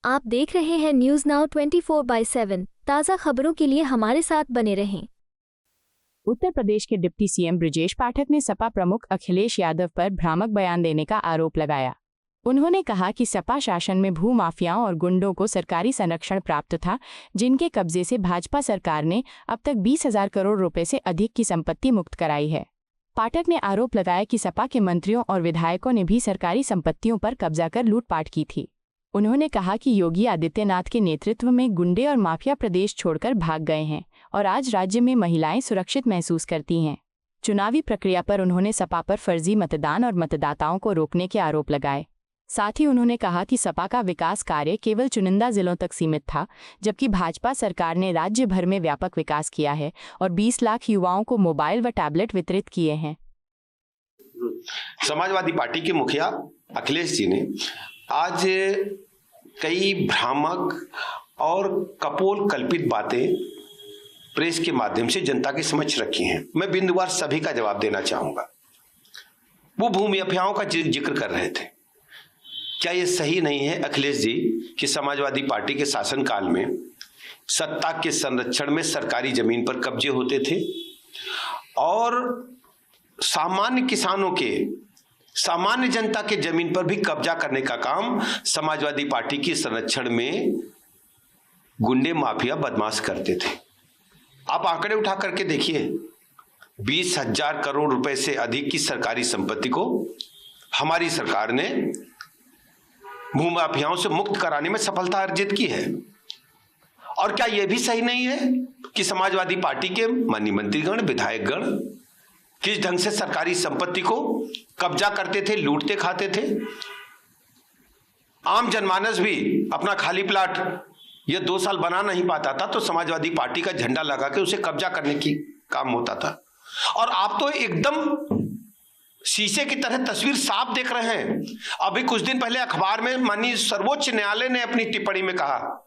आप देख रहे हैं न्यूज नाउ 24/7। ताज़ा खबरों के लिए हमारे साथ बने रहें। उत्तर प्रदेश के डिप्टी सीएम ब्रजेश पाठक ने सपा प्रमुख अखिलेश यादव पर भ्रामक बयान देने का आरोप लगाया। उन्होंने कहा कि सपा शासन में भू माफियाओं और गुंडों को सरकारी संरक्षण प्राप्त था, जिनके कब्जे से भाजपा सरकार ने अब तक 20,000 करोड़ रुपए से अधिक की संपत्ति मुक्त कराई है। पाठक ने आरोप लगाया कि सपा के मंत्रियों और विधायकों ने भी सरकारी संपत्तियों पर कब्जा कर लूटपाट की थी। उन्होंने कहा कि योगी आदित्यनाथ के नेतृत्व में गुंडे और माफिया प्रदेश छोड़कर भाग गए हैं और आज राज्य में महिलाएं सुरक्षित महसूस करती हैं। चुनावी प्रक्रिया पर उन्होंने सपा पर फर्जी मतदान और मतदाताओं को रोकने के आरोप लगाए। साथ ही उन्होंने कहा कि सपा का विकास कार्य केवल चुनिंदा जिलों तक सीमित था, जबकि भाजपा सरकार ने राज्य भर में व्यापक विकास किया है और 20 लाख युवाओं को मोबाइल व टैबलेट वितरित किए हैं। समाजवादी पार्टी के मुखिया अखिलेश जी ने आज कई भ्रामक और कपोल कल्पित बातें प्रेस के माध्यम से जनता के समक्ष रखी हैं। मैं बिंदुवार सभी का जवाब देना चाहूंगा। वो भूमि माफियाओं का जिक्र कर रहे थे। क्या ये सही नहीं है अखिलेश जी कि समाजवादी पार्टी के शासनकाल में सत्ता के संरक्षण में सरकारी जमीन पर कब्जे होते थे और सामान्य किसानों के, सामान्य जनता के जमीन पर भी कब्जा करने का काम समाजवादी पार्टी के संरक्षण में गुंडे माफिया बदमाश करते थे। आप आंकड़े उठा करके देखिए, 20,000 करोड़ रुपए से अधिक की सरकारी संपत्ति को हमारी सरकार ने भू माफियाओं से मुक्त कराने में सफलता अर्जित की है। और क्या यह भी सही नहीं है कि समाजवादी पार्टी के माननीय मंत्रीगण, विधायकगण किस ढंग से सरकारी संपत्ति को कब्जा करते थे, लूटते खाते थे। आम जनमानस भी अपना खाली प्लाट ये 2 साल बना नहीं पाता था तो समाजवादी पार्टी का झंडा लगा के उसे कब्जा करने की काम होता था। और आप तो एकदम शीशे की तरह तस्वीर साफ देख रहे हैं। अभी कुछ दिन पहले अखबार में माननीय सर्वोच्च न्यायालय ने अपनी टिप्पणी में कहा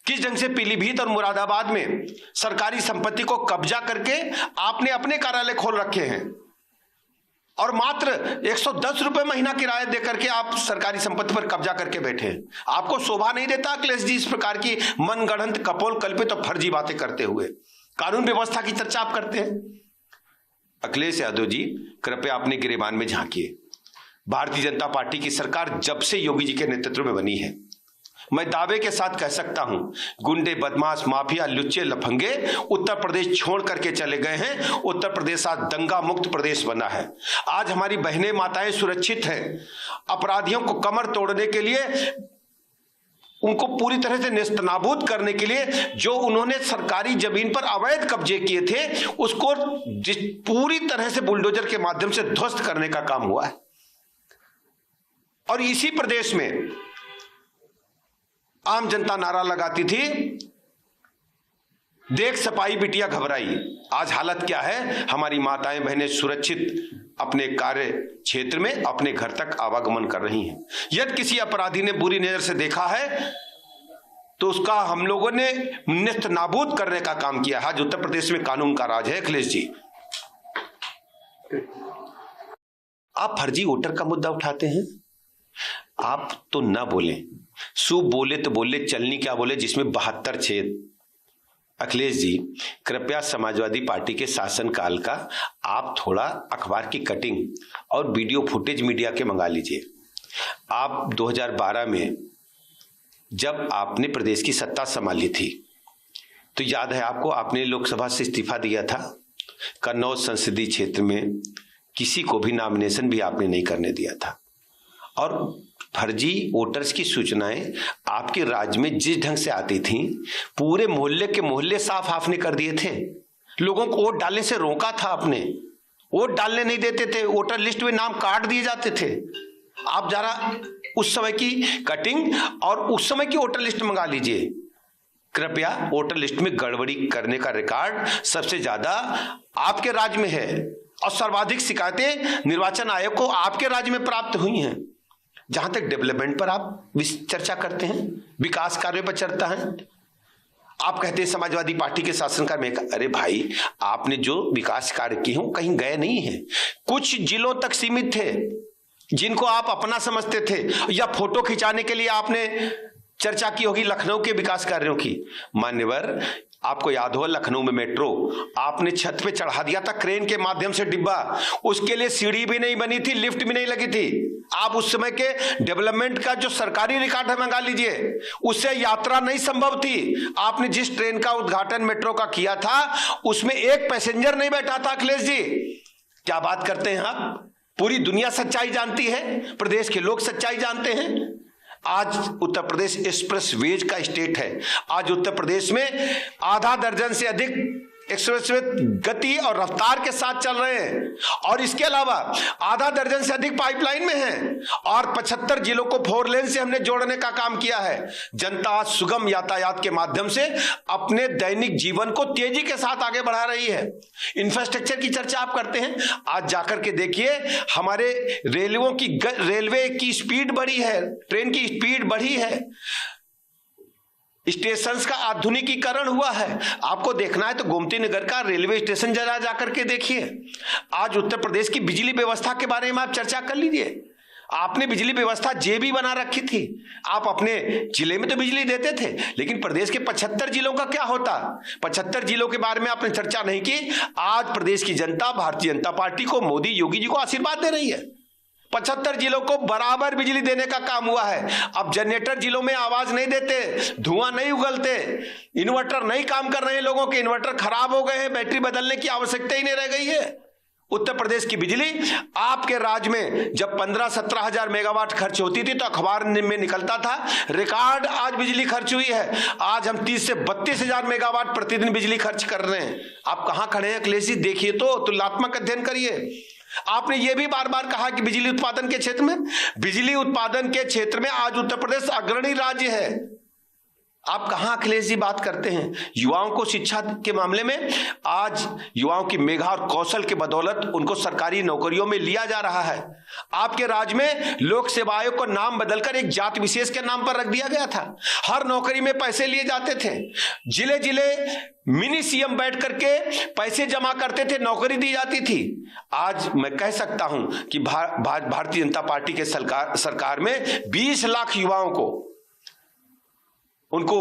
किस ढंग से पीलीभीत और मुरादाबाद में सरकारी संपत्ति को कब्जा करके आपने अपने कार्यालय खोल रखे हैं और मात्र 110 रुपए महीना किराया देकर के आप सरकारी संपत्ति पर कब्जा करके बैठे हैं। आपको शोभा नहीं देता अखिलेश जी इस प्रकार की मनगढ़ंत, कपोल कल्पित और फर्जी बातें करते हुए? कानून व्यवस्था की चर्चा आप करते हैं। अखिलेश यादव जी, कृपया अपने गिरेबान में झांकिए। भारतीय जनता पार्टी की सरकार जब से योगी जी के नेतृत्व में बनी है, मैं दावे के साथ कह सकता हूं, गुंडे, बदमाश, माफिया, लुच्चे, लफंगे उत्तर प्रदेश छोड़ करके चले गए हैं। उत्तर प्रदेश आज दंगा मुक्त प्रदेश बना है। आज हमारी बहनें, माताएं सुरक्षित हैं। अपराधियों को कमर तोड़ने के लिए, उनको पूरी तरह से नेस्तनाबूद करने के लिए जो उन्होंने सरकारी जमीन पर अवैध कब्जे किए थे, उसको पूरी तरह से बुलडोजर के माध्यम से ध्वस्त करने का काम हुआ है। और इसी प्रदेश में आम जनता नारा लगाती थी, देख सपाई बिटिया घबराई। आज हालत क्या है? हमारी माताएं बहनें सुरक्षित अपने कार्य क्षेत्र में अपने घर तक आवागमन कर रही हैं। यदि किसी अपराधी ने बुरी नजर से देखा है तो उसका हम लोगों ने नेस्त नाबूद करने का काम किया है। आज उत्तर प्रदेश में कानून का राज है। अखिलेश जी, आप फर्जी वोटर का मुद्दा उठाते हैं। आप तो ना बोले, शुभ बोले तो बोले, चलनी क्या बोले जिसमें 72 छेद। अखिलेश जी, कृपया समाजवादी पार्टी के शासनकाल का आप थोड़ा अखबार की कटिंग और वीडियो फुटेज मीडिया के मंगा लीजिए। आप 2012 में जब आपने प्रदेश की सत्ता संभाली थी तो याद है आपको, आपने लोकसभा से इस्तीफा दिया था। कन्नौज संसदीय क्षेत्र में किसी को भी नॉमिनेशन भी आपने नहीं करने दिया था और फर्जी वोटर्स की सूचनाएं आपके राज्य में जिस ढंग से आती थी, पूरे मोहल्ले के मोहल्ले साफ आपने कर दिए थे। लोगों को वोट डालने से रोका था आपने, वोट डालने नहीं देते थे, वोटर लिस्ट में नाम काट दिए जाते थे। आप जरा उस समय की कटिंग और उस समय की वोटर लिस्ट मंगा लीजिए। कृपया वोटर लिस्ट में गड़बड़ी करने का रिकॉर्ड सबसे ज्यादा आपके राज्य में है और सर्वाधिक शिकायतें निर्वाचन आयोग को आपके राज्य में प्राप्त हुई हैं। जहां तक डेवलपमेंट पर आप चर्चा करते हैं, विकास कार्य पर चर्चा है, आप कहते हैं समाजवादी पार्टी के शासनकाल में। अरे भाई, आपने जो विकास कार्य किए हैं कहीं गए नहीं है, कुछ जिलों तक सीमित थे। जिनको आप अपना समझते थे, या फोटो खिंचाने के लिए आपने चर्चा की होगी लखनऊ के विकास कार्यों की। मान्यवर, आपको याद होगा लखनऊ में मेट्रो आपने छत पे चढ़ा दिया था क्रेन के माध्यम से डिब्बा, उसके लिए सीढ़ी भी नहीं बनी थी, लिफ्ट भी नहीं लगी थी। आप उस समय के डेवलपमेंट का जो सरकारी रिकॉर्ड है मंगा लीजिए, उससे यात्रा नहीं संभव थी। आपने जिस ट्रेन का उद्घाटन मेट्रो का किया था उसमें एक पैसेंजर नहीं बैठा था। अखिलेश जी, क्या बात करते हैं आप? पूरी दुनिया सच्चाई जानती है, प्रदेश के लोग सच्चाई जानते हैं। आज उत्तर प्रदेश एक्सप्रेस वेज का स्टेट है। आज उत्तर प्रदेश में आधा दर्जन से अधिक एक्सप्रेस वे गति और रफ्तार के साथ चल रहे हैं, और इसके अलावा आधा दर्जन से अधिक पाइपलाइन में हैं, और 75 जिलों को 4 लेन से हमने जोड़ने का काम किया है। जनता आज सुगम यातायात के माध्यम से अपने दैनिक जीवन को तेजी के साथ आगे बढ़ा रही है। इंफ्रास्ट्रक्चर की चर्चा आप करते हैं, आज जाकर के देखिए हमारे रेलवे की स्पीड बढ़ी है, ट्रेन की स्पीड बढ़ी है, स्टेशंस का आधुनिकीकरण हुआ है। आपको देखना है तो गोमती नगर का रेलवे स्टेशन जरा जाकर के देखिए। आज उत्तर प्रदेश की बिजली व्यवस्था के बारे में आप चर्चा कर लीजिए। आपने बिजली व्यवस्था जेबी बना रखी थी, आप अपने जिले में तो बिजली देते थे, लेकिन प्रदेश के 75 जिलों का क्या होता? 75 जिलों के बारे में आपने चर्चा नहीं की। आज प्रदेश की जनता भारतीय जनता पार्टी को, मोदी योगी जी को आशीर्वाद दे रही है। 75 जिलों को बराबर बिजली देने का काम हुआ है। अब जनरेटर जिलों में आवाज नहीं देते, धुआं नहीं उगलते, इन्वर्टर नहीं काम कर रहे हैं, लोगों के इन्वर्टर खराब हो गए हैं, बैटरी बदलने की आवश्यकता ही नहीं रह गई है। उत्तर प्रदेश की बिजली आपके राज्य में जब 15-17 हजार मेगावाट खर्च होती थी तो अखबार में निकलता था रिकॉर्ड आज बिजली खर्च हुई है। आज हम 30 से 32 हजार मेगावाट प्रतिदिन बिजली खर्च कर रहे हैं। आप कहां खड़े हैं अखिलेश जी? देखिए तो तुलनात्मक अध्ययन करिए। आपने यह भी बार बार कहा कि बिजली उत्पादन के क्षेत्र में आज उत्तर प्रदेश अग्रणी राज्य है। आप कहां अखिलेश जी बात करते हैं? युवाओं को शिक्षा के मामले में आज युवाओं की मेधा और कौशल के बदौलत उनको सरकारी नौकरियों में लिया जा रहा है। आपके राज्य में लोक सेवा आयोग को नाम बदलकर एक जाति विशेष के नाम पर रख दिया गया था। हर नौकरी में पैसे लिए जाते थे, जिले जिले मिनी सीएम बैठ करके पैसे जमा करते थे, नौकरी दी जाती थी। आज मैं कह सकता हूं कि भारतीय जनता पार्टी के सरकार में 20 लाख युवाओं को उनको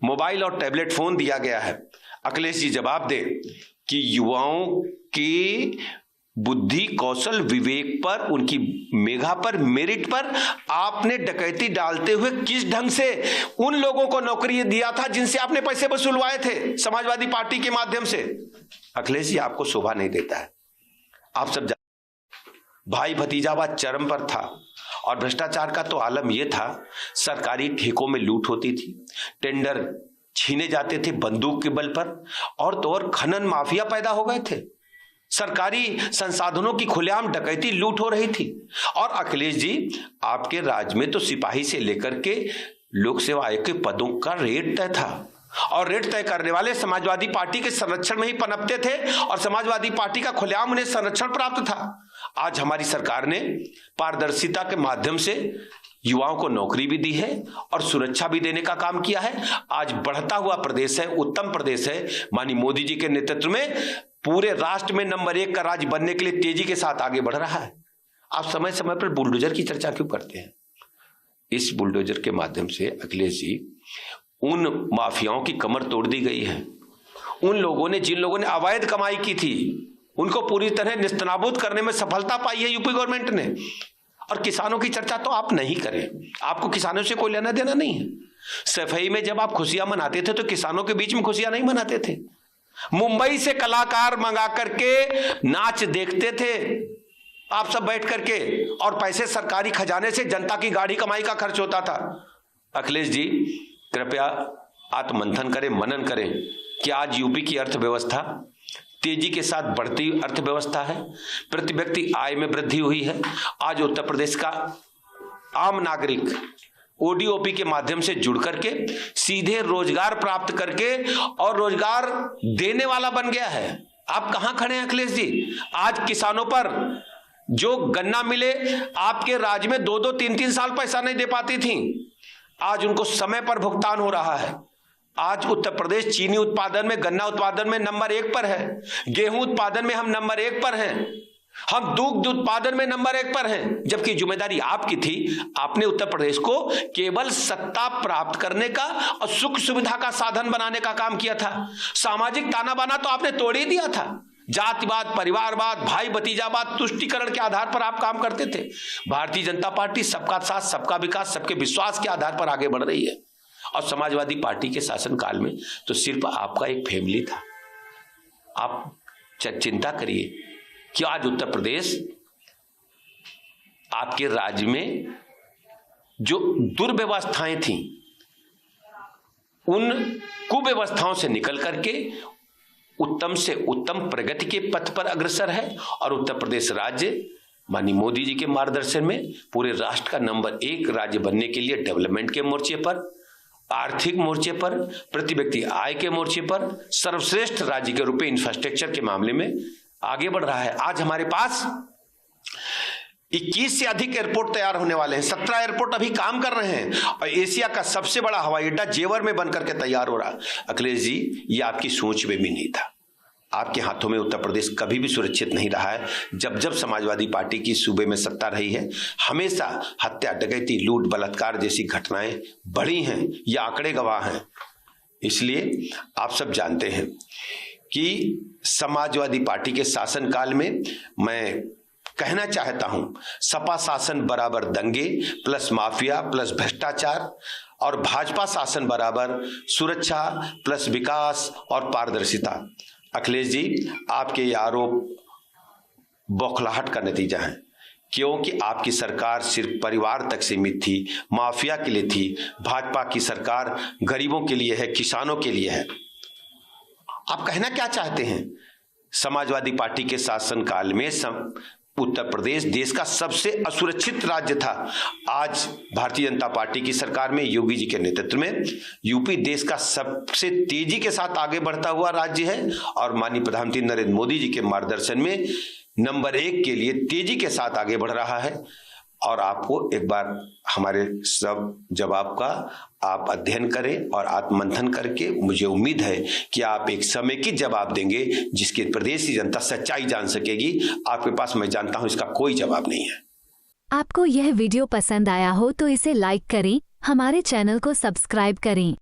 मोबाइल और टैबलेट फोन दिया गया है। अखिलेश जी जवाब दे कि युवाओं की बुद्धि, कौशल, विवेक पर, उनकी मेधा पर, मेरिट पर आपने डकैती डालते हुए किस ढंग से उन लोगों को नौकरी दिया था जिनसे आपने पैसे वसूलवाए थे समाजवादी पार्टी के माध्यम से। अखिलेश जी आपको शोभा नहीं देता है। आप सब भाई भतीजावाद चरम पर था, और भ्रष्टाचार का तो आलम यह था, सरकारी ठेकों में लूट होती थी, टेंडर छीने जाते थे बंदूक के बल पर, और तो और खनन माफिया पैदा हो गए थे, सरकारी संसाधनों की खुलेआम डकैती लूट हो रही थी। और अखिलेश जी आपके राज्य में तो सिपाही से लेकर के लोक सेवा आयोग के पदों का रेट तय था, और रेट तय करने वाले समाजवादी पार्टी के संरक्षण में ही पनपते थे, और समाजवादी पार्टी का खुलेआम उन्हें संरक्षण प्राप्त था। आज हमारी सरकार ने पारदर्शिता के माध्यम से युवाओं को नौकरी भी दी है और सुरक्षा भी देने का काम किया है। आज बढ़ता हुआ प्रदेश है, उत्तम प्रदेश है। माननीय मोदी जी के नेतृत्व में पूरे राष्ट्र में नंबर 1 का राज्य बनने के लिए तेजी के साथ आगे बढ़ रहा है। आप समय समय पर बुलडोजर की चर्चा क्यों करते हैं? इस बुलडोजर के माध्यम से अखिलेश जी उन माफियाओं की कमर तोड़ दी गई है। उन लोगों ने, जिन लोगों ने अवैध कमाई की थी, उनको पूरी तरह निस्तनाबूद करने में सफलता पाई है यूपी गवर्नमेंट ने। और किसानों की चर्चा तो आप नहीं करें, आपको किसानों से कोई लेना देना नहीं है। सफाई में जब आप खुशियां मनाते थे तो किसानों के बीच में खुशियां नहीं मनाते थे। मुंबई से कलाकार मंगा करके नाच देखते थे आप सब बैठ करके, और पैसे सरकारी खजाने से जनता की गाड़ी कमाई का खर्च होता था। अखिलेश जी कृपया आत्ममंथन करें, मनन करें कि आज यूपी की अर्थव्यवस्था तेजी के साथ बढ़ती अर्थव्यवस्था है, प्रति व्यक्ति आय में वृद्धि हुई है। आज उत्तर प्रदेश का आम नागरिक ओडीओपी के माध्यम से जुड़ करके सीधे रोजगार प्राप्त करके और रोजगार देने वाला बन गया है। आप कहां खड़े हैं अखिलेश जी? आज किसानों पर जो गन्ना मिले आपके राज्य में 2-2, 3-3 साल पैसा नहीं दे पाती थी, आज उनको समय पर भुगतान हो रहा है। आज उत्तर प्रदेश चीनी उत्पादन में, गन्ना उत्पादन में नंबर 1 पर है, गेहूं उत्पादन में हम नंबर 1 पर हैं। हम दुग्ध उत्पादन में नंबर 1 पर हैं, जबकि जिम्मेदारी आपकी थी। आपने उत्तर प्रदेश को केवल सत्ता प्राप्त करने का और सुख सुविधा का साधन बनाने का काम किया था। सामाजिक ताना बाना तो आपने तोड़ ही दिया था। जातिवाद, परिवारवाद, भाई भतीजावाद, तुष्टीकरण के आधार पर आप काम करते थे। भारतीय जनता पार्टी सबका साथ, सबका विकास, सबके विश्वास के आधार पर आगे बढ़ रही है। और समाजवादी पार्टी के शासनकाल में तो सिर्फ आपका एक फैमिली था। आप चिंता करिए कि आज उत्तर प्रदेश आपके राज्य में जो दुर्व्यवस्थाएं थीं, उन कुव्यवस्थाओं से निकल करके उत्तम से उत्तम प्रगति के पथ पर अग्रसर है। और उत्तर प्रदेश राज्य माननीय मोदी जी के मार्गदर्शन में पूरे राष्ट्र का नंबर 1 राज्य बनने के लिए डेवलपमेंट के मोर्चे पर, आर्थिक मोर्चे पर, प्रति व्यक्ति आय के मोर्चे पर सर्वश्रेष्ठ राज्य के रूप में इंफ्रास्ट्रक्चर के मामले में आगे बढ़ रहा है। आज हमारे पास 21 से अधिक एयरपोर्ट तैयार होने वाले हैं। 17 एयरपोर्ट अभी काम कर रहे हैं और एशिया का सबसे बड़ा हवाई अड्डा जेवर में बनकर के तैयार हो रहा। अखिलेश जी, ये आपकी सोच में भी नहीं था। आपके हाथों में उत्तर प्रदेश कभी भी सुरक्षित नहीं रहा है। जब जब समाजवादी पार्टी की सूबे में सत्ता रही है, हमेशा हत्या, डकैती, लूट, बलात्कार जैसी घटनाएं बढ़ी हैं। ये आंकड़े गवाह हैं। इसलिए आप सब जानते हैं कि समाजवादी पार्टी के शासनकाल में मैं कहना चाहता हूं, सपा शासन बराबर दंगे प्लस माफिया प्लस भ्रष्टाचार, और भाजपा शासन बराबर सुरक्षा प्लस विकास और पारदर्शिता। अखिलेश जी, आपके ये आरोप बौखलाहट का नतीजा है, क्योंकि आपकी सरकार सिर्फ परिवार तक सीमित थी, माफिया के लिए थी। भाजपा की सरकार गरीबों के लिए है, किसानों के लिए है। आप कहना क्या चाहते हैं? समाजवादी पार्टी के शासनकाल में उत्तर प्रदेश देश का सबसे असुरक्षित राज्य था। आज भारतीय जनता पार्टी की सरकार में, योगी जी के नेतृत्व में, यूपी देश का सबसे तेजी के साथ आगे बढ़ता हुआ राज्य है। और माननीय प्रधानमंत्री नरेंद्र मोदी जी के मार्गदर्शन में नंबर 1 के लिए तेजी के साथ आगे बढ़ रहा है। और आपको एक बार हमारे सब जवाब का आप अध्ययन करें और आत्ममंथन करके, मुझे उम्मीद है कि आप एक समेकित जवाब देंगे जिसके प्रदेश की जनता सच्चाई जान सकेगी। आपके पास, मैं जानता हूं, इसका कोई जवाब नहीं है। आपको यह वीडियो पसंद आया हो तो इसे लाइक करें, हमारे चैनल को सब्सक्राइब करें।